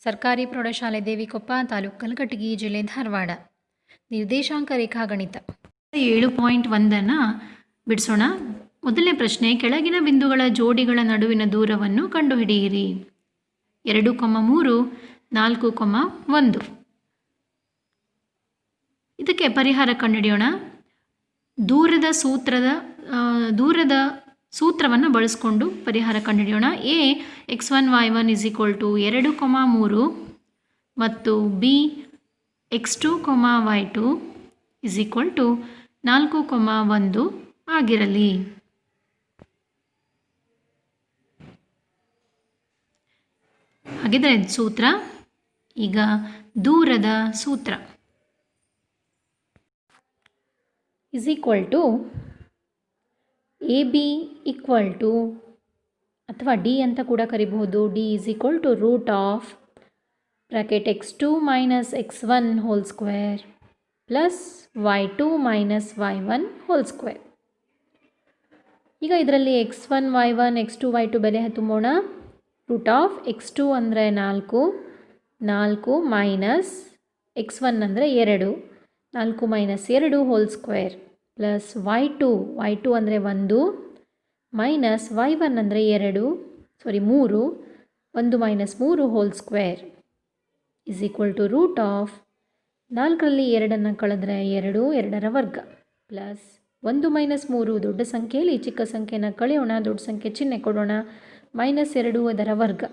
ಸರ್ಕಾರಿ ಪ್ರೌಢಶಾಲೆ ದೇವಿಕೊಪ್ಪ, ತಾಲೂಕು ಕಲಘಟಗಿ, ಜಿಲ್ಲೆ ಧಾರವಾಡ. ನಿರ್ದೇಶಾಂಕ ರೇಖಾಗಣಿತ 7.1 ಬಿಡಿಸೋಣ. ಮೊದಲನೇ ಪ್ರಶ್ನೆ, ಕೆಳಗಿನ ಬಿಂದುಗಳ ಜೋಡಿಗಳ ನಡುವಿನ ದೂರವನ್ನು ಕಂಡುಹಿಡಿಯಿರಿ. 2,3, 4,1. ಇದಕ್ಕೆ ಪರಿಹಾರ ಕಂಡುಹಿಡಿಯೋಣ. ದೂರದ ಸೂತ್ರವನ್ನು ಬಳಸ್ಕೊಂಡು ಪರಿಹಾರ ಕಂಡುಹಿಡಿಯೋಣ. ಎ x1 y1 2,3 ಮತ್ತು ಬಿ x2 y2 4,1 ಆಗಿರಲಿ. ಹಾಗಿದ್ರೆ ಸೂತ್ರ. ಈಗ ದೂರದ ಸೂತ್ರ AB ಅಥವಾ ಡಿ ಅಂತ ಕೂಡ ಕರಿಬಹುದು. D √(x2 - x1)² plus y2 - y1 ² ಈಗ ಇದರಲ್ಲಿ x1 y1 x2 y2 ಬೆಲೆ ತುಂಬೋಣ. √(x2) ಅಂದರೆ 4 ಮೈನಸ್ x1 ಅಂದರೆ 2 4 - 2 ² ಪ್ಲಸ್ y2 ಅಂದರೆ 1 ಮೈನಸ್ y1 ಅಂದರೆ 3 1 - 3 ² √4ರಲ್ಲಿ 2 ಕಳೆದ್ರೆ 2 2ರ ವರ್ಗ ಪ್ಲಸ್ 1 - 3 ದೊಡ್ಡ ಸಂಖ್ಯೆಯಲ್ಲಿ ಚಿಕ್ಕ ಸಂಖ್ಯೆಯನ್ನು ಕಳೆಯೋಣ, ದೊಡ್ಡ ಸಂಖ್ಯೆ ಚಿಹ್ನೆ ಕೊಡೋಣ, -2 ಅದರ ವರ್ಗ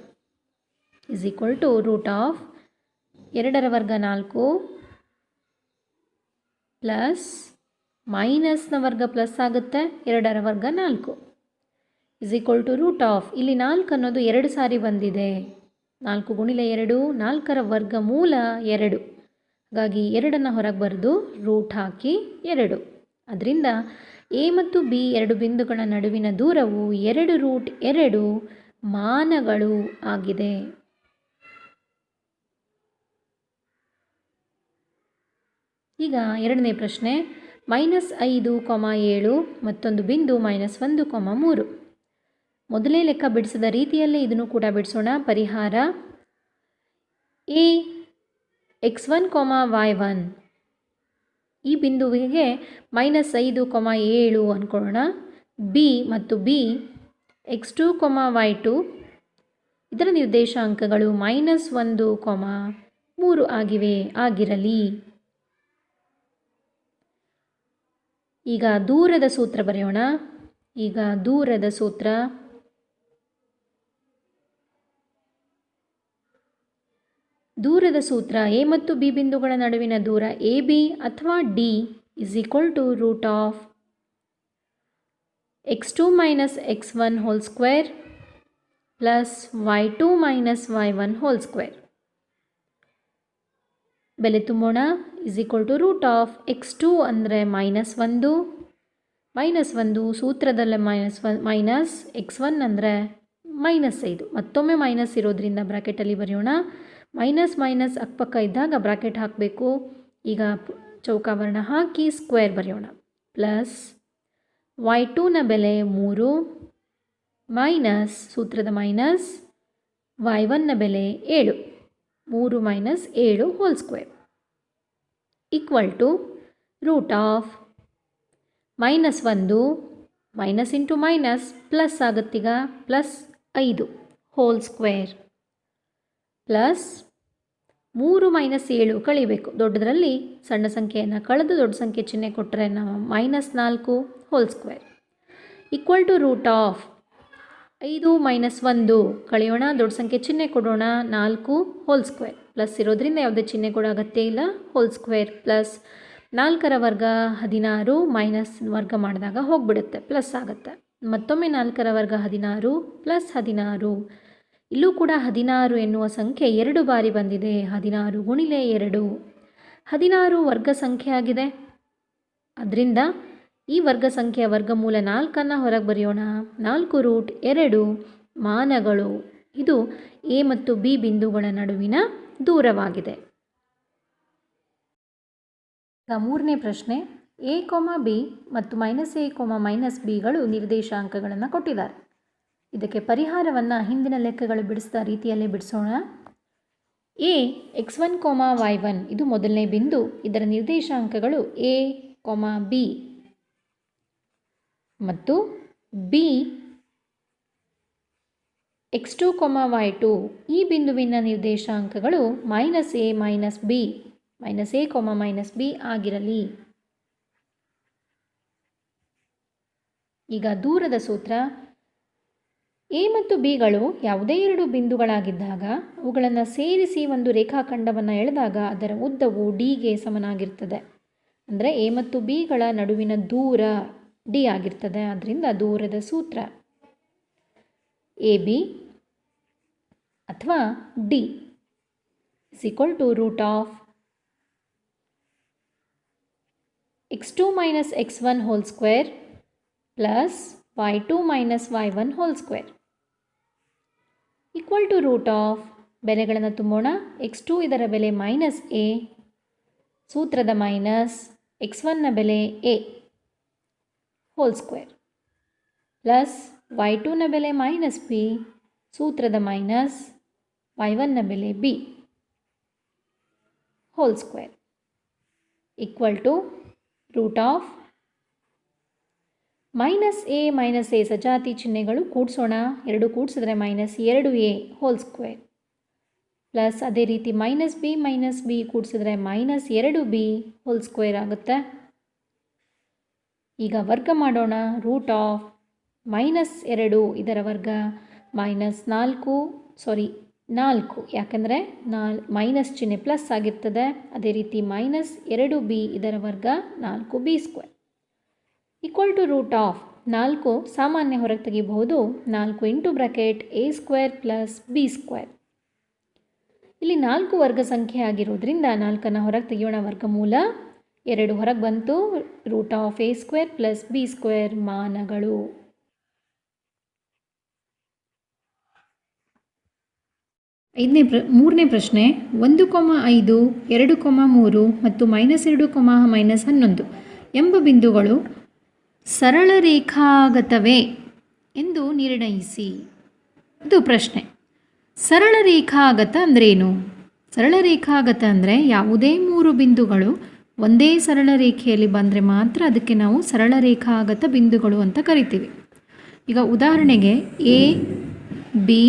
√2ರ ವರ್ಗ 4 ಪ್ಲಸ್ ಮೈನಸ್ನ ವರ್ಗ ಪ್ಲಸ್ ಆಗುತ್ತೆ, 2ರ ವರ್ಗ 4 ಇಲ್ಲಿ 4 ಅನ್ನೋದು 2 ಸಾರಿ ಬಂದಿದೆ. 4 ಗುಣಿಲೆ 2 4ರ ವರ್ಗ ಮೂಲ 2, ಹಾಗಾಗಿ 2ನ್ನು ಹೊರಗೆ ಬರೆದು ರೂಟ್ ಹಾಕಿ 2. ಅದರಿಂದ ಎ ಮತ್ತು ಬಿ ಎರಡು ಬಿಂದುಗಳ ನಡುವಿನ ದೂರವು 2√2 ಮಾನಗಳು ಆಗಿದೆ. ಈಗ ಎರಡನೇ ಪ್ರಶ್ನೆ, -5,7 ಮತ್ತೊಂದು ಬಿಂದು -1,3. ಮೊದಲೇ ಲೆಕ್ಕ ಬಿಡಿಸಿದ ರೀತಿಯಲ್ಲೇ ಇದನ್ನು ಕೂಡ ಬಿಡಿಸೋಣ. ಪರಿಹಾರ ಎ x1, y1 ಈ ಬಿಂದುವಿಗೆ -5,7 ಅಂದ್ಕೊಳ್ಳೋಣ. ಬಿ x2, y2 ಇದರ ನಿರ್ದೇಶಾಂಕಗಳು -1,3 ಆಗಿರಲಿ. ಈಗ ದೂರದ ಸೂತ್ರ ಬರೆಯೋಣ. ದೂರದ ಸೂತ್ರ ಎ ಮತ್ತು ಬಿ ಬಿಂದುಗಳ ನಡುವಿನ ದೂರ AB ಅಥವಾ D √(x2 - x1)² plus y2 - y1 ² ಬೆಲೆ ತುಂಬೋಣ. √(x2) ಅಂದರೆ -1 ಸೂತ್ರದಲ್ಲೇ ಮೈನಸ್ x1 ಅಂದರೆ -5 ಮತ್ತೊಮ್ಮೆ ಮೈನಸ್ ಇರೋದ್ರಿಂದ ಬ್ರ್ಯಾಕೆಟಲ್ಲಿ ಬರೆಯೋಣ. ಮೈನಸ್ ಅಕ್ಕಪಕ್ಕ ಇದ್ದಾಗ ಬ್ರ್ಯಾಕೆಟ್ ಹಾಕಬೇಕು. ಈಗ ಚೌಕಾವರ್ಣ ಹಾಕಿ ಸ್ಕ್ವೇರ್ ಬರೆಯೋಣ. ಪ್ಲಸ್ y2ನ ಬೆಲೆ 3 ಮೈನಸ್ ಸೂತ್ರದ ಮೈನಸ್ y1ನ ಬೆಲೆ 7 3 - 7 ² √(-1 ಮೈನಸ್ ಇಂಟು ಮೈನಸ್ ಪ್ಲಸ್ ಆಗುತ್ತೀಗ ಪ್ಲಸ್ 5 ² ಪ್ಲಸ್ 3 - 7 ಕಳಿಬೇಕು. ದೊಡ್ಡದರಲ್ಲಿ ಸಣ್ಣ ಸಂಖ್ಯೆಯನ್ನು ಕಳೆದು ದೊಡ್ಡ ಸಂಖ್ಯೆ ಚಿಹ್ನೆ ಕೊಟ್ಟರೆ ನಾವು -4 ² √(5 - 1) ಕಳೆಯೋಣ, ದೊಡ್ಡ ಸಂಖ್ಯೆ ಚಿಹ್ನೆ ಕೊಡೋಣ, 4 ² ಪ್ಲಸ್ ಇರೋದ್ರಿಂದ ಯಾವುದೇ ಚಿಹ್ನೆ ಕೂಡ ಅಗತ್ಯ ಇಲ್ಲ,² ಪ್ಲಸ್ 4ರ ವರ್ಗ 16 ಮೈನಸ್ ವರ್ಗ ಮಾಡಿದಾಗ ಹೋಗಿಬಿಡುತ್ತೆ, ಪ್ಲಸ್ ಆಗುತ್ತೆ. ಮತ್ತೊಮ್ಮೆ 4ರ ವರ್ಗ 16 ಪ್ಲಸ್ 16. ಇಲ್ಲೂ ಕೂಡ 16 ಎನ್ನುವ ಸಂಖ್ಯೆ 2 ಬಾರಿ ಬಂದಿದೆ. 16 ಗುಣಿಲೆ 2 16 ವರ್ಗ ಸಂಖ್ಯೆ ಆಗಿದೆ. ಅದರಿಂದ ಈ ವರ್ಗ ಸಂಖ್ಯೆಯ ವರ್ಗಮೂಲ 4ನ್ನು ಹೊರಗೆ ಬರೆಯೋಣ. 4√2 ಮಾನಗಳು. ಇದು ಎ ಮತ್ತು ಬಿ ಬಿಂದುಗಳ ನಡುವಿನ ದೂರವಾಗಿದೆ. ಈಗ ಮೂರನೇ ಪ್ರಶ್ನೆ, ಎ, ಬಿ ಮತ್ತು -a, -bಗಳು ನಿರ್ದೇಶಾಂಕಗಳನ್ನು ಕೊಟ್ಟಿದ್ದಾರೆ. ಇದಕ್ಕೆ ಪರಿಹಾರವನ್ನು ಹಿಂದಿನ ಲೆಕ್ಕಗಳು ಬಿಡಿಸಿದ ರೀತಿಯಲ್ಲೇ ಬಿಡಿಸೋಣ. ಎ x1, y1 ಇದು ಮೊದಲನೇ ಬಿಂದು. ಇದರ ನಿರ್ದೇಶಾಂಕಗಳು a, b ಮತ್ತು b x2, y2 ಈ ಬಿಂದುವಿನ ನಿರ್ದೇಶಾಂಕಗಳು -a, b ಆಗಿರಲಿ. ಈಗ ದೂರದ ಸೂತ್ರ. ಎ ಮತ್ತು ಬಿಗಳು ಯಾವುದೇ ಎರಡು ಬಿಂದುಗಳಾಗಿದ್ದಾಗ ಅವುಗಳನ್ನು ಸೇರಿಸಿ ಒಂದು ರೇಖಾಖಂಡವನ್ನು ಎಳೆದಾಗ ಅದರ ಉದ್ದವು ಡಿಗೆ ಸಮನಾಗಿರ್ತದೆ. ಅಂದರೆ ಎ ಮತ್ತು ಬಿಗಳ ನಡುವಿನ ದೂರ ಡಿ ಆಗಿರ್ತದೆ. ಆದ್ದರಿಂದ ದೂರದ ಸೂತ್ರ ಎ ಬಿ ಅಥವಾ D √ x2 - x1 whole square plus y2 - y1 whole square √ ಬೆಲೆಗಳನ್ನು ತುಂಬೋಣ. x2 ಇದರ ಬೆಲೆ -a, ಸೂತ್ರದ ಮೈನಸ್, x1ನ ಬೆಲೆ a ಹೋಲ್ ಸ್ಕ್ವೇರ್ ಪ್ಲಸ್ y2ನ ಬೆಲೆ -b, ಸೂತ್ರದ ಮೈನಸ್, y1ನ ಬೆಲೆ b ಹೋಲ್ ಸ್ಕ್ವೇರ್ √ -a ಸಜಾತಿ ಚಿಹ್ನೆಗಳು ಕೂಡಿಸೋಣ. ಎರಡು ಕೂಡಿಸಿದ್ರೆ -2a ಹೋಲ್ ಸ್ಕ್ವೇರ್ ಪ್ಲಸ್ ಅದೇ ರೀತಿ -b ಕೂಡಿಸಿದ್ರೆ -2b ಹೋಲ್ ಸ್ಕ್ವೇರ್ ಆಗುತ್ತೆ. ಈಗ ವರ್ಗ ಮಾಡೋಣ. √-2 ಇದರ ವರ್ಗ -4 ಯಾಕಂದರೆ ಮೈನಸ್ ಚಿಹ್ನೆ ಪ್ಲಸ್ ಆಗಿರ್ತದೆ. ಅದೇ ರೀತಿ -2b ಇದರ ವರ್ಗ 4b² √4 ಸಾಮಾನ್ಯ ಹೊರಗೆ ತೆಗಿಬಹುದು. 4 × a² + b². ಇಲ್ಲಿ 4 ವರ್ಗ ಸಂಖ್ಯೆ ಆಗಿರೋದ್ರಿಂದ 4ನ್ನು ಹೊರಗೆ ತೆಗೆಯೋಣ. ವರ್ಗಮೂಲ 2 ಹೊರಗೆ ಬಂತು. √a² + b² ಮಾನಗಳು. ಮೂರನೇ ಪ್ರಶ್ನೆ. 1, 5, 2, 3 ಮತ್ತು -2, -11 ಎಂಬ ಬಿಂದುಗಳು ಸರಳ ರೇಖಾಗತವೇ ಎಂದು ನಿರ್ಣಯಿಸಿ. ಇದು ಪ್ರಶ್ನೆ. ಸರಳ ರೇಖಾಗತ ಅಂದ್ರೇನು? ಸರಳ ರೇಖಾಗತ ಅಂದರೆ ಯಾವುದೇ 3 ಬಿಂದುಗಳು ಒಂದೇ ಸರಳ ರೇಖೆಯಲ್ಲಿ ಬಂದರೆ ಮಾತ್ರ ಅದಕ್ಕೆ ನಾವು ಸರಳ ರೇಖಾಗತ ಬಿಂದುಗಳು ಅಂತ ಕರಿತೀವಿ. ಈಗ ಉದಾಹರಣೆಗೆ ಎ, ಬಿ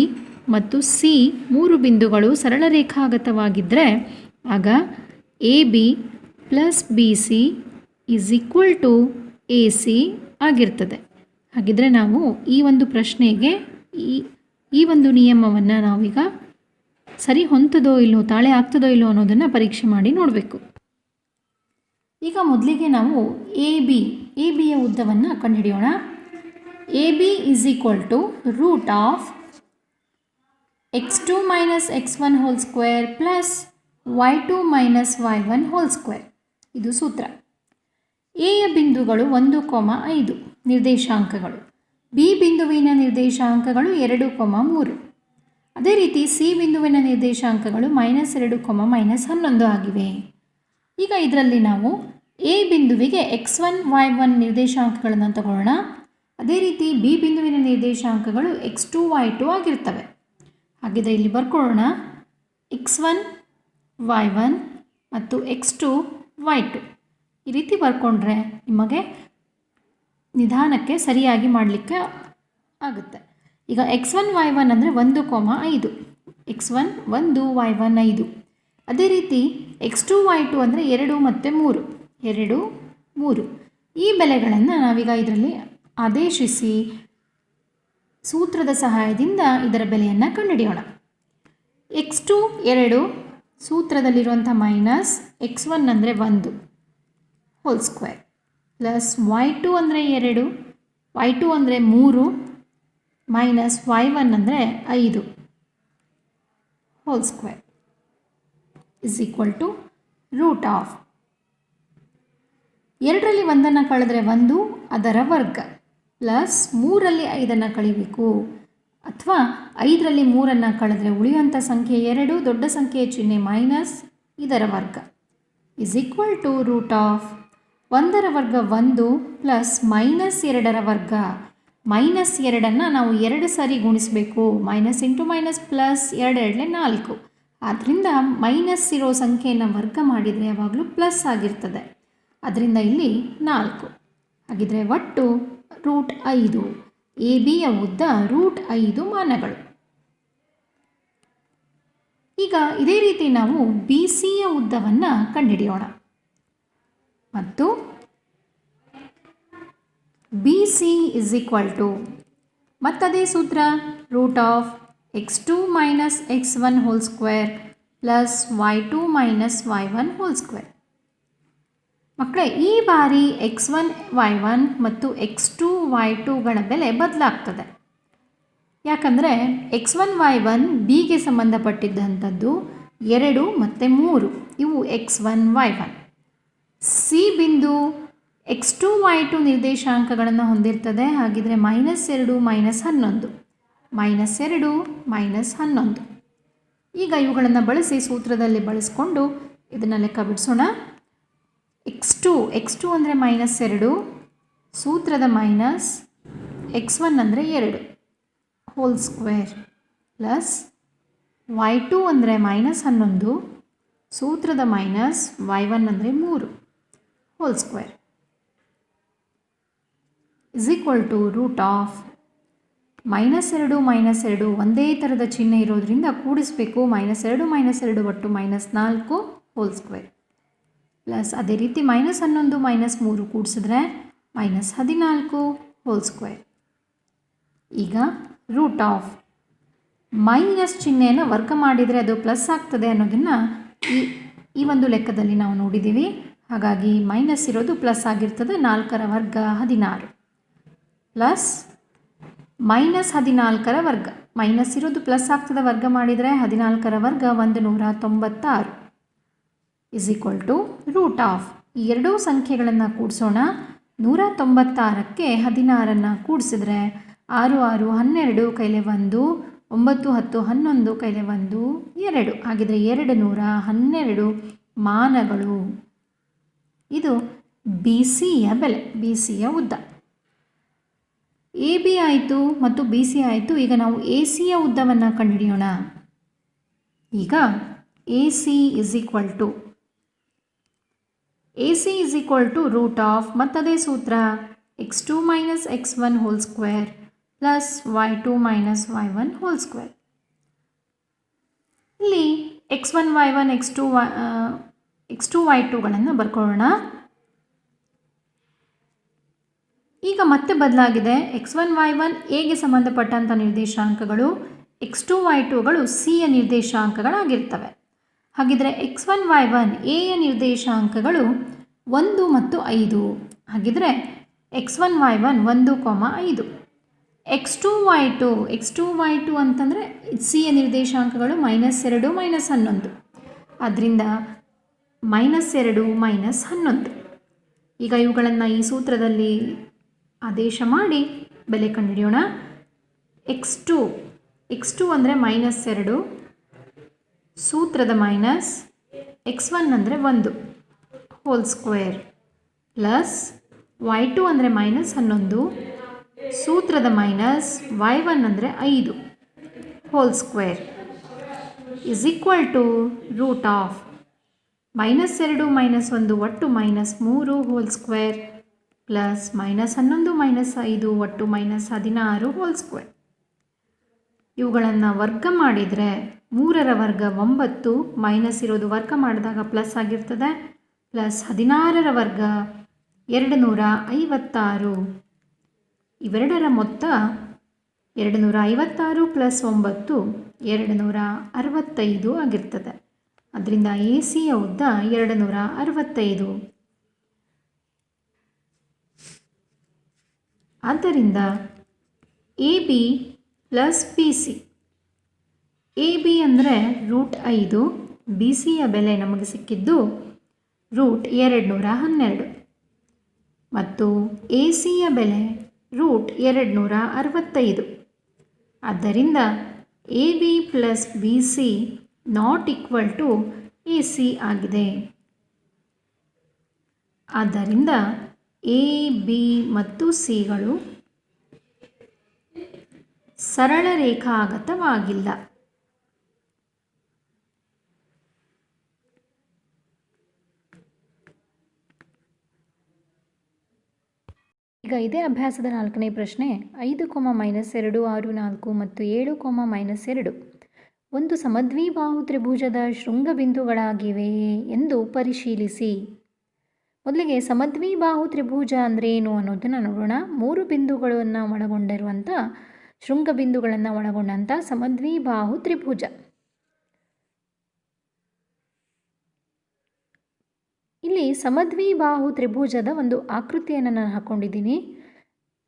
ಮತ್ತು ಸಿ 3 ಬಿಂದುಗಳು ಸರಳ ರೇಖಾಗತವಾಗಿದ್ದರೆ ಆಗ AB + BC = AC ಆಗಿರ್ತದೆ. ಹಾಗಿದ್ರೆ ನಾವು ಈ ಒಂದು ಪ್ರಶ್ನೆಗೆ ಈ ಒಂದು ನಿಯಮವನ್ನು ನಾವೀಗ ಸರಿ ಹೊಂದದೋ ಇಲ್ಲೋ, ತಾಳೆ ಆಗ್ತದೋ ಇಲ್ಲೋ ಅನ್ನೋದನ್ನು ಪರೀಕ್ಷೆ ಮಾಡಿ ನೋಡಬೇಕು. ಈಗ ಮೊದಲಿಗೆ ನಾವು ಎ ಬಿಯ ಉದ್ದವನ್ನು ಕಂಡುಹಿಡಿಯೋಣ. AB = √x2 - x1 whole square + y2 - y1 whole square. ಇದು ಸೂತ್ರ. ಎಯ ಬಿಂದುಗಳು 1, 5 ನಿರ್ದೇಶಾಂಕಗಳು. ಬಿ ಬಿಂದುವಿನ ನಿರ್ದೇಶಾಂಕಗಳು 2, 3. ಅದೇ ರೀತಿ ಸಿ ಬಿಂದುವಿನ ನಿರ್ದೇಶಾಂಕಗಳು -2, -11 ಆಗಿವೆ. ಈಗ ಇದರಲ್ಲಿ ನಾವು ಎ ಬಿಂದುವಿಗೆ x1, y1 ನಿರ್ದೇಶಾಂಕಗಳನ್ನು ತಗೊಳ್ಳೋಣ. ಅದೇ ರೀತಿ ಬಿ ಬಿಂದುವಿನ ನಿರ್ದೇಶಾಂಕಗಳು x2, y2 ಆಗಿರ್ತವೆ. ಹಾಗಿದ್ರೆ ಇಲ್ಲಿ ಬರ್ಕೊಳ್ಳೋಣ. x1, y1 ಮತ್ತು x2, y2 ಈ ರೀತಿ ಬರ್ಕೊಂಡ್ರೆ ನಿಮಗೆ ನಿಧಾನಕ್ಕೆ ಸರಿಯಾಗಿ ಮಾಡಲಿಕ್ಕೆ ಆಗುತ್ತೆ. ಈಗ x1, y1 ಅಂದರೆ 1, 5. x1 1, y1 5. ಅದೇ ರೀತಿ x2, y2 ಅಂದರೆ 2 ಮತ್ತು 3. 2, 3. ಈ ಬೆಲೆಗಳನ್ನು ನಾವೀಗ ಇದರಲ್ಲಿ ಆದೇಶಿಸಿ ಸೂತ್ರದ ಸಹಾಯದಿಂದ ಇದರ ಬೆಲೆಯನ್ನು ಕಂಡುಹಿಡಿಯೋಣ. x2 2, ಸೂತ್ರದಲ್ಲಿರುವಂಥ ಮೈನಸ್, x1 ಅಂದರೆ 1 ಹೋಲ್ ಸ್ಕ್ವೇರ್ ಪ್ಲಸ್ y2 ಅಂದರೆ 2, y2 ಅಂದರೆ 3 ಮೈನಸ್ y1 ಅಂದರೆ 5 ಹೋಲ್ ಸ್ಕ್ವೇರ್ = √. 2ರಲ್ಲಿ 1ನ್ನು ಕಳೆದ್ರೆ 1 ಅದರ ವರ್ಗ ಪ್ಲಸ್ 3ರಲ್ಲಿ 5ನ್ನು ಕಳಿಬೇಕು, ಅಥವಾ 5ರಲ್ಲಿ 3ನ್ನು ಕಳೆದ್ರೆ ಉಳಿಯುವಂಥ ಸಂಖ್ಯೆ 2, ದೊಡ್ಡ ಸಂಖ್ಯೆಯ ಚಿಹ್ನೆ ಮೈನಸ್, ಇದರ ವರ್ಗ √. 1ರ ವರ್ಗ 1 ಪ್ಲಸ್ -2ರ ವರ್ಗ. -2ನ್ನು ನಾವು 2 ಸಾರಿ ಗುಣಿಸಬೇಕು. -× - ಪ್ಲಸ್ 2 × 4 ಆದ್ದರಿಂದ ಮೈನಸ್ ಇರೋ ಸಂಖ್ಯೆಯನ್ನು ವರ್ಗ ಮಾಡಿದರೆ ಯಾವಾಗಲೂ ಪ್ಲಸ್ ಆಗಿರ್ತದೆ. ಅದರಿಂದ ಇಲ್ಲಿ 4. ಹಾಗಿದ್ರೆ ಒಟ್ಟು √5. ಎ ಬಿಯ ಉದ್ದ √5 ಮಾನಗಳು. ಈಗ ಇದೇ ರೀತಿ ನಾವು ಬಿ ಸಿಯ ಉದ್ದವನ್ನು ಕಂಡುಹಿಡಿಯೋಣ. ಮತ್ತು ಬಿ ಸಿ = ಮತ್ತದೇ ಸೂತ್ರ √(x2 - x1) + y2 - y1 ಮಕ್ಕಳೇ, ಈ ಬಾರಿ x1 y1 ಮತ್ತು x2 y2ಗಳ ಬೆಲೆ ಬದಲಾಗ್ತದೆ. ಯಾಕಂದರೆ x1 y1 ಬಿಗೆ ಸಂಬಂಧಪಟ್ಟಿದ್ದಂಥದ್ದು 2 ಮತ್ತು 3, ಇವು x1 y1. ಸಿ ಬಿಂದು x2 y2 ನಿರ್ದೇಶಾಂಕಗಳನ್ನು ಹೊಂದಿರ್ತದೆ. ಹಾಗಿದ್ರೆ -2 -11, -2 -11. ಈಗ ಇವುಗಳನ್ನು ಬಳಸಿ ಸೂತ್ರದಲ್ಲಿ ಬಳಸಿಕೊಂಡು ಇದನ್ನು ಲೆಕ್ಕ ಬಿಡಿಸೋಣ. x2 ಅಂದರೆ -2, ಸೂತ್ರದ ಮೈನಸ್ x1 ಅಂದರೆ 2 2 y2 ಅಂದರೆ -11, ಸೂತ್ರದ ಮೈನಸ್ y1 ಅಂದರೆ 3 2 √(-2 -2) ಒಂದೇ ಥರದ ಚಿಹ್ನೆ ಇರೋದ್ರಿಂದ ಕೂಡಿಸಬೇಕು. -2 -2 ಒಟ್ಟು -4 2 ಅದೇ ರೀತಿ -11 -3 ಕೂಡಿಸಿದ್ರೆ -14 2. ಈಗ ಮೈನಸ್ ಚಿಹ್ನೆಯನ್ನು ವರ್ಗ ಮಾಡಿದರೆ ಅದು ಪ್ಲಸ್ ಆಗ್ತದೆ ಅನ್ನೋದನ್ನು ಈ ಒಂದು ಲೆಕ್ಕದಲ್ಲಿ ನಾವು ನೋಡಿದ್ದೀವಿ. ಹಾಗಾಗಿ ಮೈನಸ್ ಇರೋದು ಪ್ಲಸ್ ಆಗಿರ್ತದೆ. 4ರ ವರ್ಗ 16 ಪ್ಲಸ್ -14ರ ವರ್ಗ. ಮೈನಸ್ ಇರೋದು ಪ್ಲಸ್ ಆಗ್ತದೆ, ವರ್ಗ ಮಾಡಿದರೆ 14ರ ವರ್ಗ 196 √. ಈ ಎರಡೂ ಸಂಖ್ಯೆಗಳನ್ನು ಕೂಡಿಸೋಣ. 196ಕ್ಕೆ 16ನ್ನು ಕೂಡಿಸಿದ್ರೆ 6 6 12 ಕೈಲೆ 1, 9 10 11 ಕೈಲೆ 1 2. ಹಾಗಿದ್ರೆ 212 ಮಾನಗಳು. ಇದು ಬಿ ಸಿಯ ಬೆಲೆ, ಬಿ ಸಿಯ ಉದ್ದ. ಎ ಬಿ ಆಯಿತು ಮತ್ತು ಬಿ ಸಿ ಆಯಿತು. ಈಗ ನಾವು ಎ ಸಿಯ ಉದ್ದವನ್ನು ಕಂಡುಹಿಡಿಯೋಣ. ಈಗ ಎ ಸಿ = √. ಮತ್ತದೇ ಸೂತ್ರ x2 - x1 2 + y2 - y1 2. ಇಲ್ಲಿ x1 y1 x2 y2ಗಳನ್ನು ಬರ್ಕೊಳ್ಳೋಣ. ಈಗ ಮತ್ತೆ ಬದಲಾಗಿದೆ. x1 y1 ಎಗೆ ಸಂಬಂಧಪಟ್ಟಂಥ ನಿರ್ದೇಶಾಂಕಗಳು, x2 y2ಗಳು ಸಿಯ ನಿರ್ದೇಶಾಂಕಗಳಾಗಿರ್ತವೆ. ಹಾಗಿದ್ರೆ x1 y1 ಎಯ ನಿರ್ದೇಶಾಂಕಗಳು 1 ಮತ್ತು 5. ಹಾಗಿದ್ರೆ x1 y1 1, 5. x2 y2 ಅಂತಂದರೆ ಸಿಯ ನಿರ್ದೇಶಾಂಕಗಳು -2 -11. ಆದ್ದರಿಂದ -2 -11. ಈಗ ಇವುಗಳನ್ನು ಈ ಸೂತ್ರದಲ್ಲಿ ಆದೇಶ ಮಾಡಿ ಬೆಲೆ ಕಂಡುಹಿಡಿಯೋಣ. x2 ಅಂದರೆ -2, ಸೂತ್ರದ ಮೈನಸ್ x1 ಅಂದರೆ 1 2 ಪ್ಲಸ್ y2 ಅಂದರೆ -11, ಸೂತ್ರದ ಮೈನಸ್ y1 ಅಂದರೆ 5 2 √. -2 -1 ಒಟ್ಟು -3 2 ಪ್ಲಸ್ -11 -5 ಒಟ್ಟು -16 2. ಇವುಗಳನ್ನು ವರ್ಗ ಮಾಡಿದರೆ 3ರ ವರ್ಗ 9, ಮೈನಸ್ ಇರೋದು ವರ್ಗ ಮಾಡಿದಾಗ ಪ್ಲಸ್ ಆಗಿರ್ತದೆ. ಪ್ಲಸ್ 16ರ ವರ್ಗ 256. ಇವೆರಡರ ಮೊತ್ತ 256 ಪ್ಲಸ್ 9 265 ಆಗಿರ್ತದೆ. ಅದರಿಂದ ಎ ಸಿಯ ಉದ್ದ 265. ಆದ್ದರಿಂದ A B plus B C. A B ಅಂದರೆ √5, ಬಿ ಸಿಯ ಬೆಲೆ ನಮಗೆ ಸಿಕ್ಕಿದ್ದು √212 ಮತ್ತು ಎ ಸಿಯ ಬೆಲೆ √265. ಆದ್ದರಿಂದ A B plus B C ≠ A C ಆಗಿದೆ. ಆದ್ದರಿಂದ ಎ ಬಿ ಮತ್ತು ಸಿಗಳು ಸರಳ ರೇಖಾಗತವಾಗಿಲ್ಲ. ಇದೇ ಅಭ್ಯಾಸದ 4ನೇ ಪ್ರಶ್ನೆ. 5, -2, 6, 4 ಮತ್ತು 7, -2 ಒಂದು ಸಮದ್ವಿಬಾಹು ತ್ರಿಭುಜದ ಶೃಂಗಬಿಂದುಗಳಾಗಿವೆಯೇ ಎಂದು ಪರಿಶೀಲಿಸಿ. ಮೊದಲಿಗೆ ಸಮದ್ವಿಬಾಹು ತ್ರಿಭುಜ ಅಂದರೆ ಏನು ಅನ್ನೋದನ್ನು ನೋಡೋಣ. 3 ಬಿಂದುಗಳನ್ನು ಒಳಗೊಂಡಿರುವಂಥ ಶೃಂಗಬಿಂದುಗಳನ್ನು ಒಳಗೊಂಡಂಥ ಸಮದ್ವಿಬಾಹು ತ್ರಿಭುಜ. ಇಲ್ಲಿ ಸಮದ್ವಿಬಾಹು ತ್ರಿಭುಜದ ಒಂದು ಆಕೃತಿಯನ್ನು ನಾನು ಹಾಕ್ಕೊಂಡಿದ್ದೀನಿ.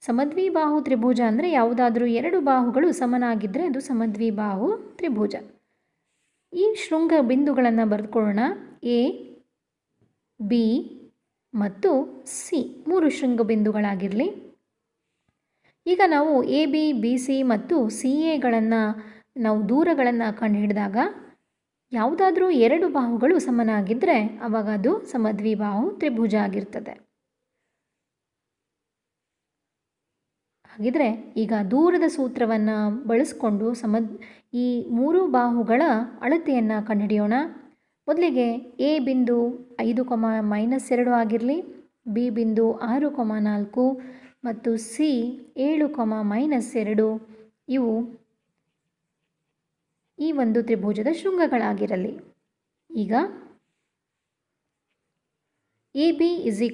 ಸಮದ್ವಿಬಾಹು ತ್ರಿಭುಜ ಅಂದರೆ ಯಾವುದಾದ್ರೂ 2 ಬಾಹುಗಳು ಸಮನಾಗಿದ್ದರೆ ಅದು ಸಮದ್ವಿಬಾಹು ತ್ರಿಭುಜ. ಈ ಶೃಂಗ ಬಿಂದುಗಳನ್ನು ಬರೆದುಕೊಳ್ಳೋಣ. ಎ, ಬಿ ಮತ್ತು ಸಿ 3 ಶೃಂಗ ಬಿಂದುಗಳಾಗಿರಲಿ. ಈಗ ನಾವು ಎ, ಬಿ, ಬಿ, ಸಿ ಮತ್ತು ಸಿ ಎಗಳನ್ನು ನಾವು ದೂರಗಳನ್ನು ಕಂಡುಹಿಡಿದಾಗ ಯಾವುದಾದ್ರೂ 2 ಬಾಹುಗಳು ಸಮನಾಗಿದ್ದರೆ ಆವಾಗ ಅದು ಸಮದ್ವಿಬಾಹು ತ್ರಿಭುಜ ಆಗಿರ್ತದೆ. ಹಾಗಿದ್ರೆ ಈಗ ದೂರದ ಸೂತ್ರವನ್ನು ಬಳಸಿಕೊಂಡು ಈ 3 ಬಾಹುಗಳ ಅಳತೆಯನ್ನು ಕಂಡುಹಿಡಿಯೋಣ. ಮೊದಲಿಗೆ ಎ ಬಿಂದು 5, -2 ಆಗಿರಲಿ, ಬಿ ಬಿಂದು 6, 4 ಮತ್ತು ಸಿ 7, -2 ಇವು ಈ ಒಂದು ತ್ರಿಭುಜದ ಶೃಂಗಗಳಾಗಿರಲಿ. ಈಗ A B √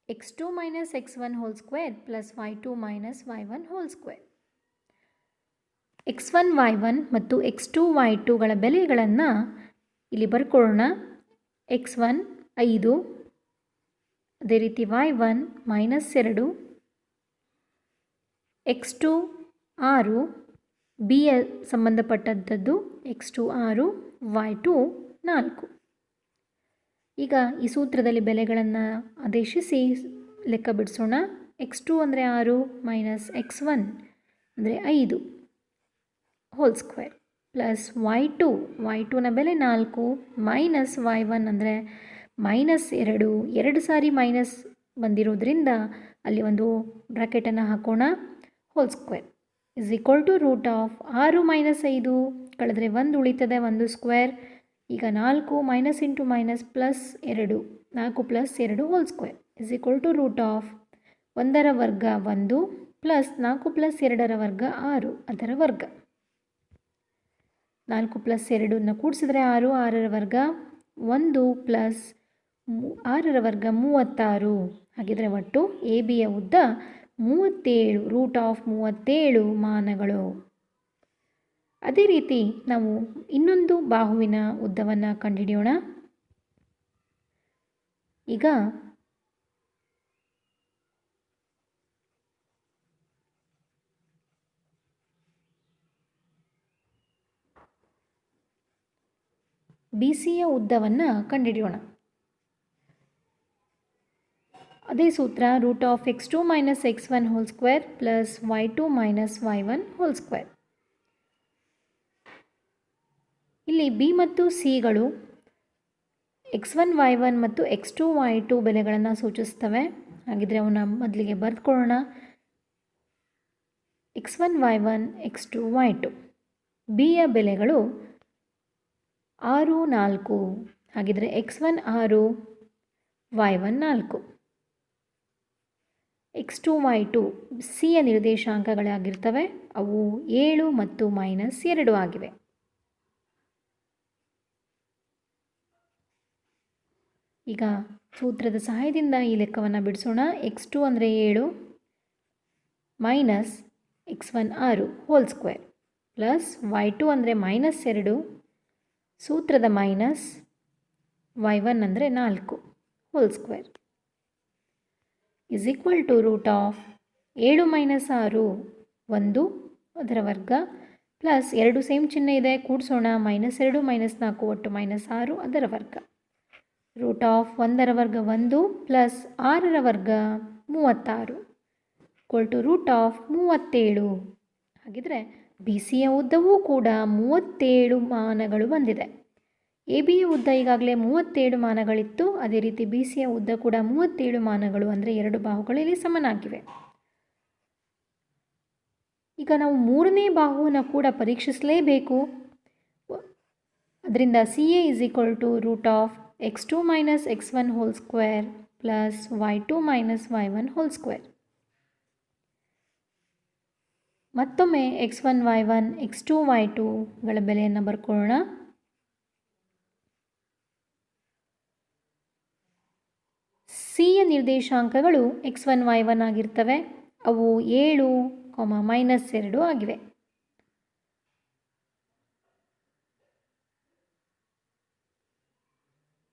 x2 - x1 2 + y2 - y1 2. x1 y1 ಮತ್ತು x2 y2ಗಳ ಬೆಲೆಗಳನ್ನು ಇಲ್ಲಿ ಬರ್ಕೊಳ್ಳೋಣ. x1 5, ಅದೇ ರೀತಿ y1 -2, x2 6, ಬಿಯ ಸಂಬಂಧಪಟ್ಟಂಥದ್ದು x2 6, y2 4. ಈಗ ಈ ಸೂತ್ರದಲ್ಲಿ ಬೆಲೆಗಳನ್ನು ಆದೇಶಿಸಿ ಲೆಕ್ಕ ಬಿಡಿಸೋಣ. x2 ಅಂದರೆ 6 - x1 ಅಂದರೆ 5 2 ಪ್ಲಸ್ y2ನ ಬೆಲೆ 4 ಮೈನಸ್ y1 ಅಂದರೆ -2. 2 ಸಾರಿ ಮೈನಸ್ ಬಂದಿರೋದ್ರಿಂದ ಅಲ್ಲಿ ಒಂದು ಬ್ರ್ಯಾಕೆಟನ್ನು ಹಾಕೋಣ. ² = √6 - 5 ಕಳೆದ್ರೆ 1 ಉಳಿತದೆ, 1 ಸ್ಕ್ವೇರ್. ಈಗ 4 ಮೈನಸ್ ಇಂಟು ಮೈನಸ್ ಪ್ಲಸ್ 2, 4 + 2 ² = √1ರ ವರ್ಗ 1 ಪ್ಲಸ್ 4 + 2ರ ವರ್ಗ 6 ಅದರ ವರ್ಗ. 4 + 2ನ್ನು ಕೂಡಿಸಿದ್ರೆ 6, 6ರ ವರ್ಗ 1 ಪ್ಲಸ್ 6ರ ವರ್ಗ 36. ಹಾಗಿದ್ರೆ ಒಟ್ಟು ಎ ಬಿಯ ಉದ್ದ 37, √37 ಮಾನಗಳು. ಅದೇ ರೀತಿ ನಾವು ಇನ್ನೊಂದು ಬಾಹುವಿನ ಉದ್ದವನ್ನು ಕಂಡುಹಿಡಿಯೋಣ. ಈಗ ಬಿ ಸಿಯ ಉದ್ದವನ್ನು ಕಂಡುಹಿಡಿಯೋಣ. ಅದೇ ಸೂತ್ರ √x2 - x1 2 + y2 - y1 2. ಇಲ್ಲಿ ಬಿ ಮತ್ತು ಸಿಗಳು x1 y1 ಮತ್ತು x2 y2 ಬೆಲೆಗಳನ್ನು ಸೂಚಿಸ್ತವೆ. ಹಾಗಿದ್ರೆ ಅವನ್ನ ಮೊದಲಿಗೆ ಬರೆದುಕೊಳ್ಳೋಣ. x1 y1 x2 y2. ಬಿಯ ಬೆಲೆಗಳು 6, 4. ಹಾಗಿದ್ರೆ x1 6, y1 4. x2 y2 ಸಿಯ ನಿರ್ದೇಶಾಂಕಗಳಾಗಿರ್ತವೆ. ಅವು 7 ಮತ್ತು -2 ಆಗಿವೆ. ಈಗ ಸೂತ್ರದ ಸಹಾಯದಿಂದ ಈ ಲೆಕ್ಕವನ್ನು ಬಿಡಿಸೋಣ. x2 ಅಂದರೆ 7 ಮೈನಸ್ x1 6 2 ಪ್ಲಸ್ y2 ಅಂದರೆ -2 ಸೂತ್ರದ ಮೈನಸ್ y1 ಅಂದರೆ 4 2 = √7 - 6 1 ಅದರ ವರ್ಗ ಪ್ಲಸ್ 2 ಸೇಮ್ ಚಿಹ್ನೆ ಇದೆ, ಕೂಡಿಸೋಣ. -2 -4 ಒಟ್ಟು -6 ಅದರ ವರ್ಗ. √1ರ ವರ್ಗ 1 ಪ್ಲಸ್ 6ರ ವರ್ಗ 36 = √37. ಹಾಗಿದ್ರೆ ಬಿ ಸಿಯ ಉದ್ದವೂ ಕೂಡ 37 ಮಾನಗಳು ಬಂದಿದೆ. ಎ ಬಿಯ ಉದ್ದ ಈಗಾಗಲೇ 37 ಮಾನಗಳಿತ್ತು. ಅದೇ ರೀತಿ ಬಿ ಸಿಯ ಉದ್ದ ಕೂಡ 37 ಮಾನಗಳು, ಅಂದರೆ 2 ಬಾಹುಗಳಲ್ಲಿ ಸಮನಾಗಿವೆ. ಈಗ ನಾವು 3ನೇ ಬಾಹುವನ್ನು ಕೂಡ ಪರೀಕ್ಷಿಸಲೇಬೇಕು. ಅದರಿಂದ C A = x2 minus x1 whole square plus y2 minus y1 whole square. ಮತ್ತೊಮ್ಮೆ x1 y1 x2 y2ಗಳ ಬೆಲೆಯನ್ನು ಬರ್ಕೊಳ್ಳೋಣ. ಸಿಯ ನಿರ್ದೇಶಾಂಕಗಳು x1 y1 ಆಗಿರ್ತವೆ. ಅವು 7, -2 ಆಗಿವೆ.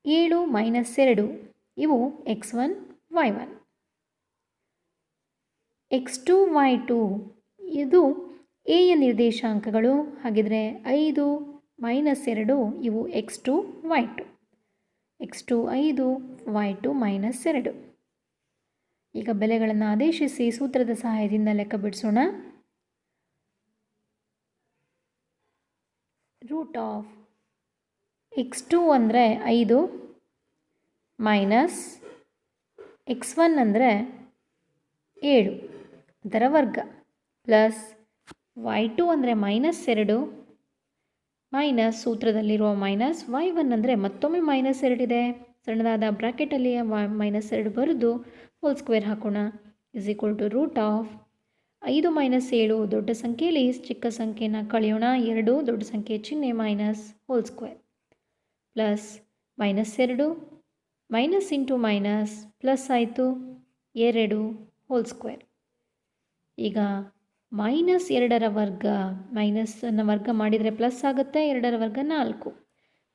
-2 ಇವು x1 y1. x2 y2 ಇದು ಎಯ ನಿರ್ದೇಶಾಂಕಗಳು. ಹಾಗಿದ್ರೆ 5 -2 ಇವು x2 y2. x2 5 y2 -2. ಈಗ ಬೆಲೆಗಳನ್ನು ಆದೇಶಿಸಿ ಸೂತ್ರದ ಸಹಾಯದಿಂದ ಲೆಕ್ಕ ಬಿಡಿಸೋಣ. ರೂಟ್ ಆಫ್ x2 ಅಂದರೆ 5 ಮೈನಸ್ x1 ಅಂದರೆ 7 ಅದರ ವರ್ಗ ಪ್ಲಸ್ y2 ಅಂದರೆ -2 ಮೈನಸ್ ಸೂತ್ರದಲ್ಲಿರುವ ಮೈನಸ್ y1 ಅಂದರೆ ಮತ್ತೊಮ್ಮೆ -2 ಇದೆ. ಸಣ್ಣದಾದ ಬ್ರ್ಯಾಕೆಟಲ್ಲಿ -2 ಬರೆದು ಹೋಲ್ ಸ್ಕ್ವೇರ್ ಹಾಕೋಣ. Is equal to root of 5 -7 ದೊಡ್ಡ ಸಂಖ್ಯೆಯಲ್ಲಿ ಚಿಕ್ಕ ಸಂಖ್ಯೆನ ಕಳೆಯೋಣ. 2 ದೊಡ್ಡ ಸಂಖ್ಯೆ ಚಿಹ್ನೆ minus hole square plus -2 minus into minus plus ಆಯಿತು 2 ಹೋಲ್ ಸ್ಕ್ವೇರ್. ಈಗ -2ರ ವರ್ಗ ಮೈನಸನ್ನು ವರ್ಗ ಮಾಡಿದರೆ ಪ್ಲಸ್ ಆಗುತ್ತೆ. 2ರ ವರ್ಗ 4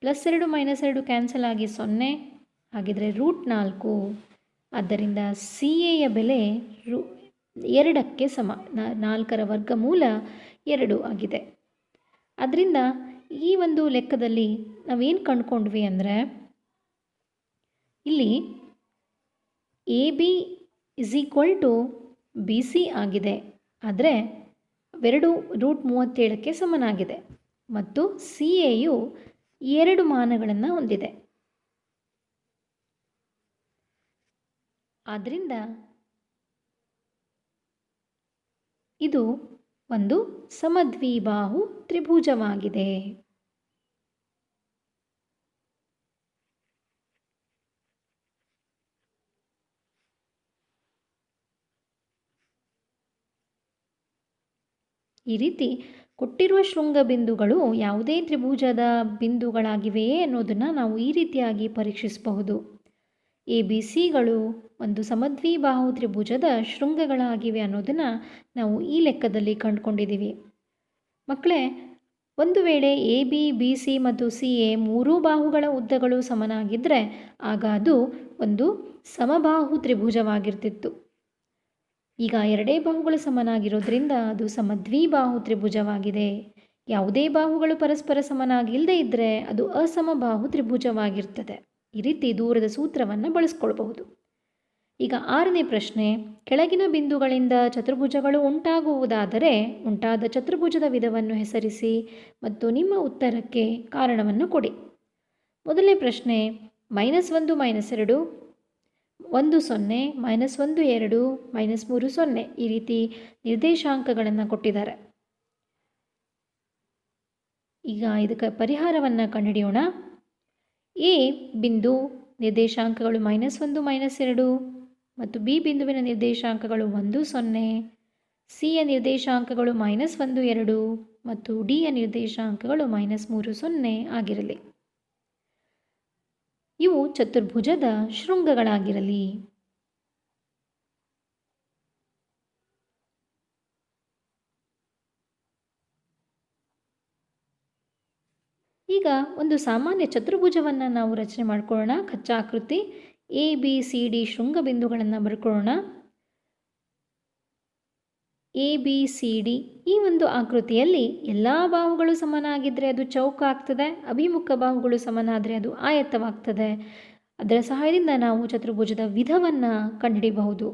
+2 -2 ಕ್ಯಾನ್ಸಲ್ ಆಗಿ 0. ಹಾಗಿದ್ರೆ ರೂಟ್ 4. ಆದ್ದರಿಂದ ಸಿ ಎಯ ಬೆಲೆ 2ಕ್ಕೆ ಸಮ. 4ರ ವರ್ಗಮೂಲ 2 ಆಗಿದೆ. ಅದರಿಂದ ಈ ಒಂದು ಲೆಕ್ಕದಲ್ಲಿ ನಾವೇನು ಕಂಡುಕೊಂಡ್ವಿ ಅಂದರೆ ಇಲ್ಲಿ A B is equal to B C ಆಗಿದೆ. ಆದರೆ ಅವೆರಡು √37ಕ್ಕೆ ಸಮನಾಗಿದೆ ಮತ್ತು ಸಿ ಎಯು 2 ಮಾನಗಳನ್ನು ಹೊಂದಿದೆ. ಆದ್ದರಿಂದ ಇದು ಒಂದು ಸಮದ್ವಿಬಾಹು ತ್ರಿಭುಜವಾಗಿದೆ. ಈ ರೀತಿ ಕೊಟ್ಟಿರುವ ಶೃಂಗ ಬಿಂದುಗಳು ಯಾವುದೇ ತ್ರಿಭುಜದ ಬಿಂದುಗಳಾಗಿವೆಯೇ ಅನ್ನೋದನ್ನು ನಾವು ಈ ರೀತಿಯಾಗಿ ಪರೀಕ್ಷಿಸಬಹುದು. ಎ ಬಿ ಸಿಗಳು ಒಂದು ಸಮದ್ವಿಬಾಹು ತ್ರಿಭುಜದ ಶೃಂಗಗಳಾಗಿವೆ ಅನ್ನೋದನ್ನು ನಾವು ಈ ಲೆಕ್ಕದಲ್ಲಿ ಕಂಡುಕೊಂಡಿದ್ದೀವಿ. ಮಕ್ಕಳೇ, ಒಂದು ವೇಳೆ ಎ ಬಿ ಬಿ ಸಿ ಮತ್ತು ಸಿ ಎ ಮೂರೂ ಬಾಹುಗಳ ಉದ್ದಗಳು ಸಮನಾಗಿದ್ದರೆ ಆಗ ಅದು ಒಂದು ಸಮಬಾಹು ತ್ರಿಭುಜವಾಗಿರ್ತಿತ್ತು. ಈಗ ಎರಡೇ ಬಾಹುಗಳು ಸಮನಾಗಿರೋದ್ರಿಂದ ಅದು ಸಮದ್ವಿಬಾಹು ತ್ರಿಭುಜವಾಗಿದೆ. ಯಾವುದೇ ಬಾಹುಗಳು ಪರಸ್ಪರ ಸಮನಾಗಿಲ್ಲದೆ ಇದ್ದರೆ ಅದು ಅಸಮಬಾಹು ತ್ರಿಭುಜವಾಗಿರ್ತದೆ. ಈ ರೀತಿ ದೂರದ ಸೂತ್ರವನ್ನು ಬಳಸ್ಕೊಳ್ಬಹುದು. ಈಗ 6ನೇ ಪ್ರಶ್ನೆ, ಕೆಳಗಿನ ಬಿಂದುಗಳಿಂದ ಚತುರ್ಭುಜಗಳು ಉಂಟಾಗುವುದಾದರೆ ಉಂಟಾದ ಚತುರ್ಭುಜದ ವಿಧವನ್ನು ಹೆಸರಿಸಿ ಮತ್ತು ನಿಮ್ಮ ಉತ್ತರಕ್ಕೆ ಕಾರಣವನ್ನು ಕೊಡಿ. ಮೊದಲನೇ ಪ್ರಶ್ನೆ, -1 -2 1 0 -1 2 -3 0 ಈ ರೀತಿ ನಿರ್ದೇಶಾಂಕಗಳನ್ನು ಕೊಟ್ಟಿದ್ದಾರೆ. ಈಗ ಇದಕ್ಕೆ ಪರಿಹಾರವನ್ನು ಕಂಡುಹಿಡಿಯೋಣ. ಎ ಬಿಂದು ನಿರ್ದೇಶಾಂಕಗಳು -1 -2 ಮತ್ತು ಬಿ ಬಿಂದುವಿನ ನಿರ್ದೇಶಾಂಕಗಳು 1 0, ಸಿಯ ನಿರ್ದೇಶಾಂಕಗಳು -1 2 ಮತ್ತು ಡಿಯ ನಿರ್ದೇಶಾಂಕಗಳು -3 0 ಆಗಿರಲಿ. ಇವು ಚತುರ್ಭುಜದ ಶೃಂಗಗಳಾಗಿರಲಿ. ಈಗ ಒಂದು ಸಾಮಾನ್ಯ ಚತುರ್ಭುಜವನ್ನು ನಾವು ರಚನೆ ಮಾಡ್ಕೊಳ್ಳೋಣ. ಕಚ್ಚಾಕೃತಿ ಎ ಬಿ ಸಿ ಡಿ ಶೃಂಗ ಬಿಂದುಗಳನ್ನು ಬರ್ಕೊಳ್ಳೋಣ. ಎ ಬಿ ಸಿ ಡಿ ಈ ಒಂದು ಆಕೃತಿಯಲ್ಲಿ ಎಲ್ಲ ಬಾಹುಗಳು ಸಮನಾಗಿದ್ದರೆ ಅದು ಚೌಕ ಆಗ್ತದೆ, ಅಭಿಮುಖ ಬಾಹುಗಳು ಸಮನಾದರೆ ಅದು ಆಯತವಾಗ್ತದೆ. ಅದರ ಸಹಾಯದಿಂದ ನಾವು ಚತುರ್ಭುಜದ ವಿಧವನ್ನು ಕಂಡುಹಿಡಿಯಬಹುದು.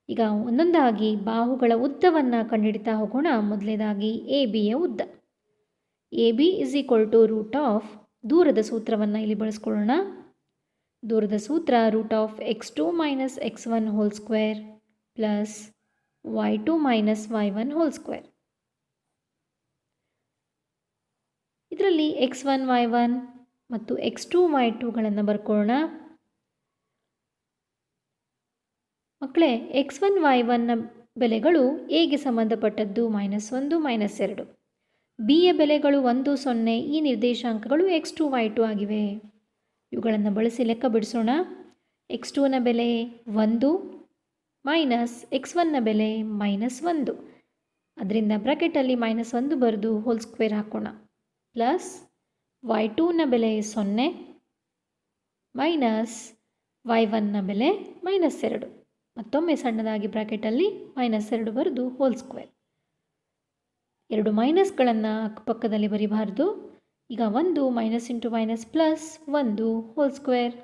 ಈಗ ಒಂದೊಂದಾಗಿ ಬಾಹುಗಳ ಉದ್ದವನ್ನು ಕಂಡುಹಿಡಿತಾ ಹೋಗೋಣ. ಮೊದಲನೇದಾಗಿ ಎ ಬಿಯ ಉದ್ದ. A B is equal to root of ದೂರದ ಸೂತ್ರವನ್ನು ಇಲ್ಲಿ ಬಳಸ್ಕೊಳ್ಳೋಣ. ದೂರದ ಸೂತ್ರ √(x2 - x1 whole square plus y2 - y1 whole square. ಇದರಲ್ಲಿ x1 y1 ಮತ್ತು x2 y2ಗಳನ್ನು ಬರ್ಕೊಳ್ಳೋಣ. ಮಕ್ಕಳೇ, x1 y1ನ ಬೆಲೆಗಳು ಎಗೆ ಸಂಬಂಧಪಟ್ಟದ್ದು -1 -2. ಬಿಯ ಬೆಲೆಗಳು 1 0. ಈ ನಿರ್ದೇಶಾಂಕಗಳು x2 y2 ಆಗಿವೆ. ಇವುಗಳನ್ನು ಬಳಸಿ ಲೆಕ್ಕ ಬಿಡಿಸೋಣ. x2ನ ಬೆಲೆ 1 ಮೈನಸ್ x1ನ ಬೆಲೆ -1. ಅದರಿಂದ ಬ್ರ್ಯಾಕೆಟಲ್ಲಿ -1 ಬರೆದು ಹೋಲ್ ಸ್ಕ್ವೇರ್ ಹಾಕೋಣ. ಪ್ಲಸ್ y2ನ ಬೆಲೆ 0 ಮೈನಸ್ y1ನ ಬೆಲೆ -2. ಮತ್ತೊಮ್ಮೆ ಸಣ್ಣದಾಗಿ ಬ್ರ್ಯಾಕೆಟಲ್ಲಿ -2 ಬರೆದು ಹೋಲ್ ಸ್ಕ್ವೇರ್. ಎರಡು ಮೈನಸ್ಗಳನ್ನು ಅಕ್ಕಪಕ್ಕದಲ್ಲಿ ಬರಿಬಾರ್ದು. ಈಗ 1 minus into minus plus 1 whole square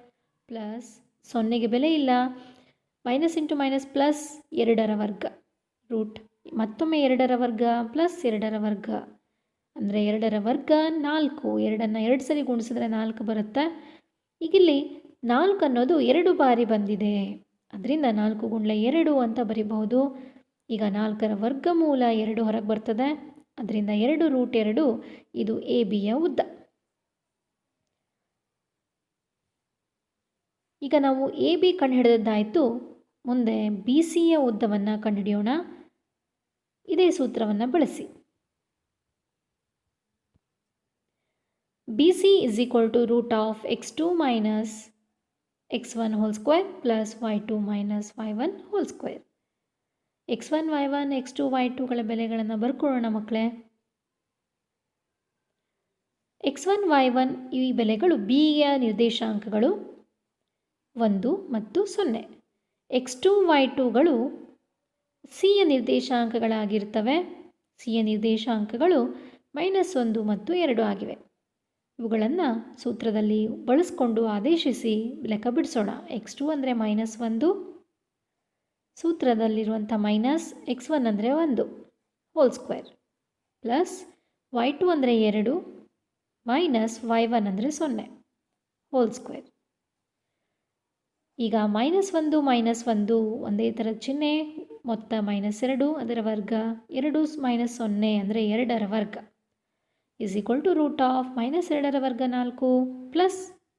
plus 0ಗೆ ಬೆಲೆ ಇಲ್ಲ. ಮೈನಸ್ ಇಂಟು ಮೈನಸ್ ಪ್ಲಸ್ 2ರ ವರ್ಗ ರೂಟ್ ಮತ್ತೊಮ್ಮೆ 2ರ ವರ್ಗ ಪ್ಲಸ್ 2ರ ವರ್ಗ ಅಂದರೆ 2ರ ವರ್ಗ 4. 2ನ್ನು 2 ಸರಿ ಗುಣಿಸಿದ್ರೆ 4 ಬರುತ್ತೆ. ಈಗಿಲ್ಲಿ 4 ಅನ್ನೋದು 2 ಬಾರಿ ಬಂದಿದೆ, ಅದರಿಂದ 4 ಗುಂಡ್ಲೆ 2 ಅಂತ ಬರಿಬಹುದು. ಈಗ 4ರ ವರ್ಗಮೂಲ 2 ಹೊರಗೆ ಬರ್ತದೆ, ಅದರಿಂದ 2 ರೂಟ್ 2 ಇದು ಎ ಬಿಯ ಉದ್ದ. ಈಗ ನಾವು ಎ ಬಿ ಕಂಡುಹಿಡಿದದ್ದಾಯಿತು. ಮುಂದೆ ಬಿ ಸಿಯ ಉದ್ದವನ್ನು ಕಂಡುಹಿಡಿಯೋಣ. ಇದೇ ಸೂತ್ರವನ್ನು ಬಳಸಿ. B C is equal to root of x2 minus x1 whole square plus y2 minus y1 whole square. x1 y1 x2 y2ಗಳ ಬೆಲೆಗಳನ್ನು ಬರ್ಕೊಳ್ಳೋಣ ಮಕ್ಕಳೇ. x1 y1 ಈ ಬೆಲೆಗಳು ಬಿಯ ನಿರ್ದೇಶಾಂಕಗಳು 1 ಮತ್ತು 0. x2 y2ಗಳು ಸಿಯ ನಿರ್ದೇಶಾಂಕಗಳಾಗಿರ್ತವೆ. ಸಿಯ ನಿರ್ದೇಶಾಂಕಗಳು -1 ಮತ್ತು 2 ಆಗಿವೆ. ಇವುಗಳನ್ನು ಸೂತ್ರದಲ್ಲಿ ಬಳಸಿಕೊಂಡು ಆದೇಶಿಸಿ ಲೆಕ್ಕ ಬಿಡಿಸೋಣ. x2 ಅಂದರೆ -1, ಸೂತ್ರದಲ್ಲಿರುವಂಥ ಮೈನಸ್ x1 ಅಂದರೆ 1 ಹೋಲ್ ಸ್ಕ್ವೇರ್ ಪ್ಲಸ್ y2 ಅಂದರೆ 2 ಮೈನಸ್ y1 ಅಂದರೆ 0 ಹೋಲ್ ಸ್ಕ್ವೇರ್. ಈಗ -1 ಒಂದೇ ಥರದ ಚಿಹ್ನೆ, ಮೊತ್ತ -2 ಅದರ ವರ್ಗ 2 ಮೈನಸ್ 0 ಅಂದರೆ 2ರ ವರ್ಗ is equal to root of -2ರ ವರ್ಗ 4 ಪ್ಲಸ್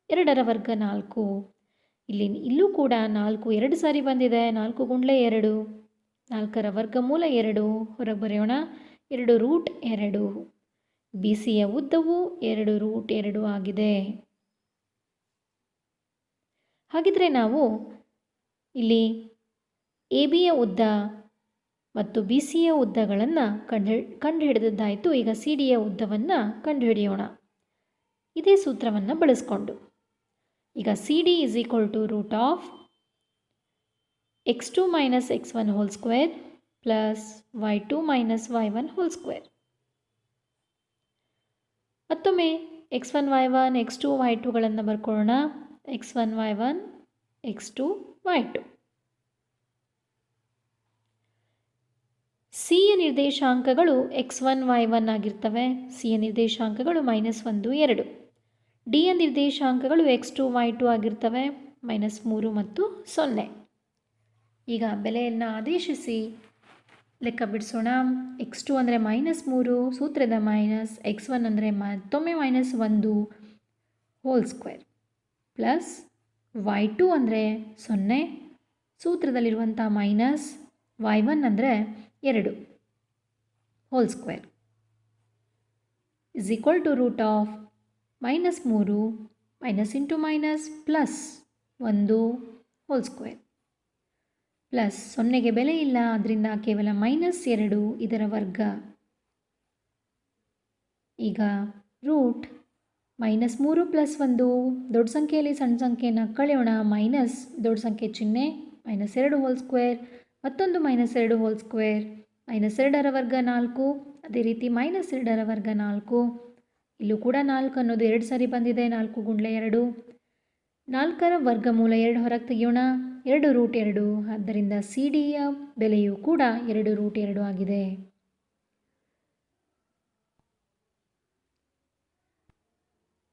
2ರ ವರ್ಗ 4. ಇಲ್ಲೂ ಕೂಡ 4 2 ಸಾರಿ ಬಂದಿದೆ. 4 ಗುಂಡ್ಲೆ 2, 4ರ ವರ್ಗಮೂಲ 2 ಹೊರಗೆ ಬರೆಯೋಣ. 2 ರೂಟ್ 2. ಬಿ ಸಿಯ ಉದ್ದವು 2 ರೂಟ್ 2 ಆಗಿದೆ. ಹಾಗಿದ್ರೆ ನಾವು ಇಲ್ಲಿ ಎ ಬಿಯ ಉದ್ದ ಮತ್ತು ಬಿ ಸಿಯ ಉದ್ದಗಳನ್ನು ಕಂಡುಹಿಡಿದದ್ದಾಯಿತು. ಈಗ ಸಿ ಡಿಯ ಉದ್ದವನ್ನು ಕಂಡುಹಿಡಿಯೋಣ ಇದೇ ಸೂತ್ರವನ್ನು ಬಳಸ್ಕೊಂಡು. ಈಗ C D is equal to root of x2 minus x1 whole square plus y2 minus y1 whole square. ಮತ್ತೊಮ್ಮೆ x1 y1 x2 y2ಗಳನ್ನು ಬರ್ಕೊಳ್ಳೋಣ. x1 y1 x2 y2. ಸಿಯ ನಿರ್ದೇಶಾಂಕಗಳು x1 y1 ಆಗಿರ್ತವೆ. ಸಿಯ ನಿರ್ದೇಶಾಂಕಗಳು -1 2. ಡಿಯ ನಿರ್ದೇಶಾಂಕಗಳು x2 y2 ಆಗಿರ್ತವೆ -3 ಮತ್ತು 0. ಈಗ ಬೆಲೆಯನ್ನು ಆದೇಶಿಸಿ ಲೆಕ್ಕ ಬಿಡಿಸೋಣ. x2 ಅಂದರೆ -3, ಸೂತ್ರದ ಮೈನಸ್ x1 ಅಂದರೆ ಮತ್ತೊಮ್ಮೆ -1 ಹೋಲ್ ಸ್ಕ್ವೇರ್ ಪ್ಲಸ್ y2 ಅಂದರೆ 0, ಸೂತ್ರದಲ್ಲಿರುವಂಥ ಮೈನಸ್ y1 ಅಂದರೆ 2 whole square is equal to root of -3 minus into minus plus 1 whole square plus 0ಗೆ ಬೆಲೆ ಇಲ್ಲ, ಅದರಿಂದ ಕೇವಲ -2 ಇದರ ವರ್ಗ. ಈಗ ರೂಟ್ -3 ಪ್ಲಸ್ 1 ದೊಡ್ಡ ಸಂಖ್ಯೆಯಲ್ಲಿ ಸಣ್ಣ ಸಂಖ್ಯೆಯನ್ನು ಕಳೆಯೋಣ. ಮೈನಸ್ ದೊಡ್ಡ ಸಂಖ್ಯೆ ಚಿಹ್ನೆ -2 ಹೋಲ್ ಸ್ಕ್ವೇರ್, ಮತ್ತೊಂದು -2 ಹೋಲ್ ಸ್ಕ್ವೇರ್, -2ರ ವರ್ಗ 4, ಅದೇ ರೀತಿ -2ರ ವರ್ಗ 4. ಇಲ್ಲೂ ಕೂಡ 4 ಅನ್ನೋದು 2 ಸಾರಿ ಬಂದಿದೆ. 4 ಗುಂಡ್ಲೆ 2, 4ರ ವರ್ಗಮೂಲ 2 ಹೊರಗೆ ತೆಗೆಯೋಣ. 2 ರೂಟ್ 2, ಆದ್ದರಿಂದ ಸಿ ಡಿಯ ಬೆಲೆಯೂ ಕೂಡ 2 ರೂಟ್ 2 ಆಗಿದೆ.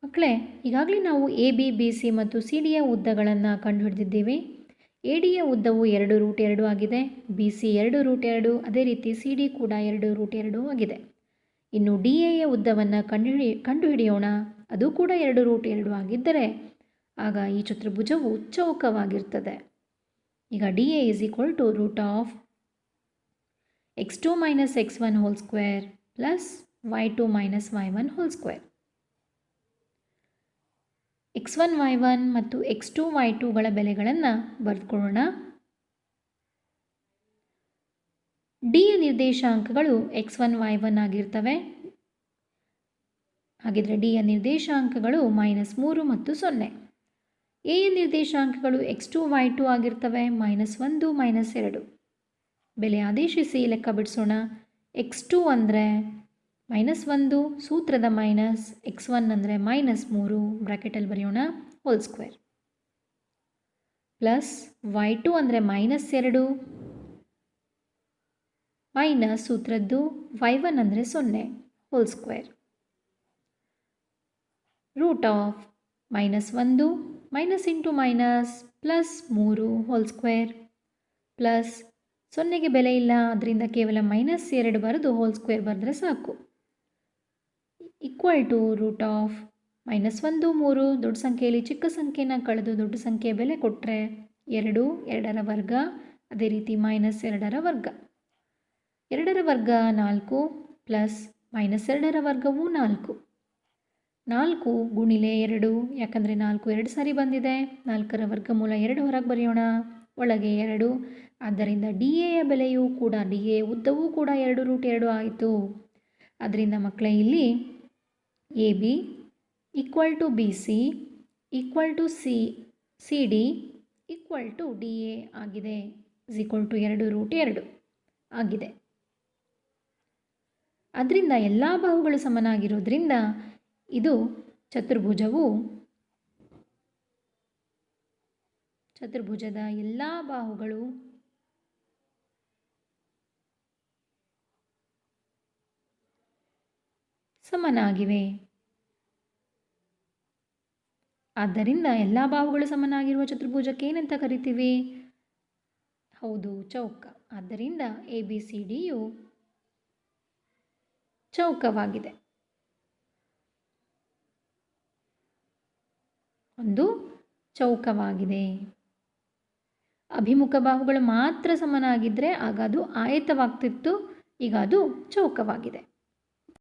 ಮಕ್ಕಳೇ, ಈಗಾಗಲೇ ನಾವು ಎ ಬಿ ಬಿ ಸಿ ಮತ್ತು ಸಿ ಡಿಯ ಉದ್ದಗಳನ್ನು ಕಂಡುಹಿಡಿದಿದ್ದೀವಿ. ಎ ಡಿಯ ಉದ್ದವು 2 ರೂಟ್ 2 ಆಗಿದೆ, ಬಿ ಸಿ 2 ರೂಟ್ 2, ಅದೇ ರೀತಿ ಸಿ ಡಿ ಕೂಡ 2 ರೂಟ್ 2 ಆಗಿದೆ. ಇನ್ನು ಡಿ ಎಯ ಉದ್ದವನ್ನು ಕಂಡುಹಿಡಿಯೋಣ. ಅದು ಕೂಡ 2√2 ಆಗಿದ್ದರೆ ಆಗ ಈ ಚತುರ್ಭುಜವು ಚೌಕವಾಗಿರ್ತದೆ. ಈಗ D A is equal to root of x2 minus x1 whole square plus y2 minus y1 whole square. x1 y1 ಮತ್ತು x2 y2ಗಳ ಬೆಲೆಗಳನ್ನು ಬರೆದುಕೊಳ್ಳೋಣ. ಡಿ ಯ ನಿರ್ದೇಶಾಂಕಗಳು x1 y1 ಆಗಿರ್ತವೆ. ಹಾಗಿದ್ರೆ ಡಿ ಯ ನಿರ್ದೇಶಾಂಕಗಳು -3 ಮತ್ತು 0. ಎ ಯ ನಿರ್ದೇಶಾಂಕಗಳು x2 y2 ಆಗಿರ್ತವೆ, -1 -2. ಬೆಲೆ ಆದೇಶಿಸಿ ಲೆಕ್ಕ ಬಿಡಿಸೋಣ. x2 ಅಂದರೆ -1, ಸೂತ್ರದ ಮೈನಸ್, x1 ಅಂದರೆ -3 ಬ್ರ್ಯಾಕೆಟಲ್ಲಿ ಬರೆಯೋಣ ಹೋಲ್ ಸ್ಕ್ವೇರ್, ಪ್ಲಸ್ y2 ಅಂದರೆ -2 ಮೈನಸ್ ಸೂತ್ರದ್ದು y1 ಅಂದರೆ 0 whole square, root of -1 minus into minus plus 3 whole square plus 0ಗೆ ಬೆಲೆ ಇಲ್ಲ, ಅದರಿಂದ ಕೇವಲ -2 ಬರೆದು ಹೋಲ್ ಸ್ಕ್ವೇರ್ ಬರೆದ್ರೆ ಸಾಕು, ಈಕ್ವಲ್ ಟು ರೂಟ್ ಆಫ್ -1 3 ದೊಡ್ಡ ಸಂಖ್ಯೆಯಲ್ಲಿ ಚಿಕ್ಕ ಸಂಖ್ಯೆನ ಕಳೆದು ದೊಡ್ಡ ಸಂಖ್ಯೆ ಬೆಲೆ ಕೊಟ್ಟರೆ 2 2ರ ವರ್ಗ, ಅದೇ ರೀತಿ -2ರ ವರ್ಗ, 2ರ ವರ್ಗ 4 ಪ್ಲಸ್ -2ರ ವರ್ಗವೂ 4, 4 ಗುಣಿಲೆ 2 ಯಾಕಂದರೆ 4 2 ಸಾರಿ ಬಂದಿದೆ, 4ರ ವರ್ಗಮೂಲ 2 ಹೊರಗೆ ಬರೆಯೋಣ, ಒಳಗೆ 2. ಆದ್ದರಿಂದ ಡಿ ಎಯ ಬೆಲೆಯೂ ಕೂಡ ಡಿ ಎ ಉದ್ದವೂ ಕೂಡ 2√2 ಆಯಿತು. ಅದರಿಂದ ಮಕ್ಕಳೇ ಇಲ್ಲಿ A B equal to B C equal to C D equal to D A ಆಗಿದೆ, ಇಸ್ ಈಕ್ವಲ್ ಟು 2√2 ಆಗಿದೆ. ಅದರಿಂದ ಎಲ್ಲ ಬಾಹುಗಳು ಸಮನಾಗಿರೋದ್ರಿಂದ ಇದು ಚತುರ್ಭುಜದ ಎಲ್ಲ ಬಾಹುಗಳು ಸಮನಾಗಿವೆ. ಆದ್ದರಿಂದ ಎಲ್ಲ ಬಾಹುಗಳು ಸಮನಾಗಿರುವ ಚತುರ್ಭುಜಕ್ಕೆ ಏನಂತ ಕರಿತೀವಿ? ಹೌದು, ಚೌಕ. ಆದ್ದರಿಂದ ಎ ಬಿ ಸಿ ಡಿಯು ಚೌಕವಾಗಿದೆ. ಒಂದು ಚೌಕವಾಗಿದೆ. ಅಭಿಮುಖ ಬಾಹುಗಳು ಮಾತ್ರ ಸಮನಾಗಿದ್ದರೆ ಆಗ ಅದು ಆಯತವಾಗ್ತಿತ್ತು, ಈಗ ಅದು ಚೌಕವಾಗಿದೆ.